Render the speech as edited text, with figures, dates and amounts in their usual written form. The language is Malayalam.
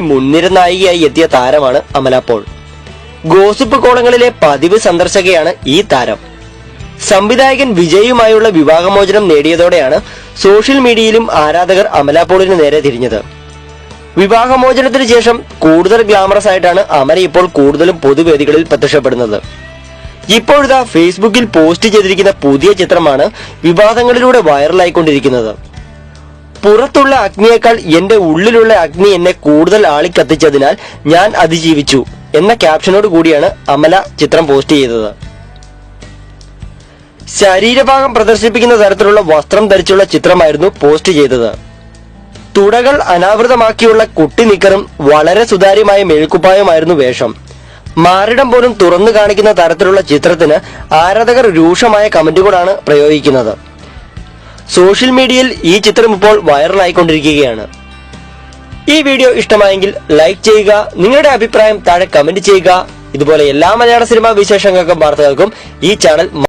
മുൻനിര നായികയായി എത്തിയ താരമാണ് അമല പോൾ. ഗോസിപ്പ് കോളങ്ങളിലെ പതിവ് സന്ദർശകയാണ് ഈ താരം. സംവിധായകൻ വിജയുമായുള്ള വിവാഹമോചനം നേടിയതോടെയാണ് സോഷ്യൽ മീഡിയയിലും ആരാധകർ അമല പോളിന് നേരെ തിരിഞ്ഞത്. വിവാഹമോചനത്തിന് ശേഷം കൂടുതൽ ഗ്ലാമറസ് ആയിട്ടാണ് അമല ഇപ്പോൾ കൂടുതലും പൊതുവേദികളിൽ പ്രത്യക്ഷപ്പെടുന്നത്. ഇപ്പോഴിതാ ഫേസ്ബുക്കിൽ പോസ്റ്റ് ചെയ്തിരിക്കുന്ന പുതിയ ചിത്രമാണ് വിവാദങ്ങളിലൂടെ വൈറലായിക്കൊണ്ടിരിക്കുന്നത്. പുറത്തുള്ള അഗ്നിയേക്കാൾ എന്റെ ഉള്ളിലുള്ള അഗ്നി എന്നെ കൂടുതൽ ആളിക്കത്തിച്ചതിനാൽ ഞാൻ അതിജീവിച്ചു എന്ന ക്യാപ്ഷനോട് കൂടിയാണ് അമല ചിത്രം പോസ്റ്റ് ചെയ്തത്. ശരീരഭാഗം പ്രദർശിപ്പിക്കുന്ന തരത്തിലുള്ള വസ്ത്രം ധരിച്ചുള്ള ചിത്രമായിരുന്നു പോസ്റ്റ് ചെയ്തത്. തുടകൾ അനാവൃതമാക്കിയുള്ള കുട്ടി നിക്കറും വളരെ സുതാര്യമായ മേൽക്കുപ്പായുമായിരുന്നു വേഷം. മാറിടം പോലും തുറന്നു കാണിക്കുന്ന തരത്തിലുള്ള ചിത്രത്തിന് ആരാധകർ രൂക്ഷമായ കമന്റുകളാണ് പ്രയോഗിക്കുന്നത്. സോഷ്യൽ മീഡിയയിൽ ഈ ചിത്രം ഇപ്പോൾ വൈറലായിക്കൊണ്ടിരിക്കുകയാണ്. ഈ വീഡിയോ ഇഷ്ടമായെങ്കിൽ ലൈക്ക് ചെയ്യുക, നിങ്ങളുടെ അഭിപ്രായം താഴെ കമന്റ് ചെയ്യുക. ഇതുപോലെ എല്ലാ മലയാള സിനിമാ വിശേഷങ്ങൾക്കും വാർത്തകൾക്കും ഈ ചാനൽ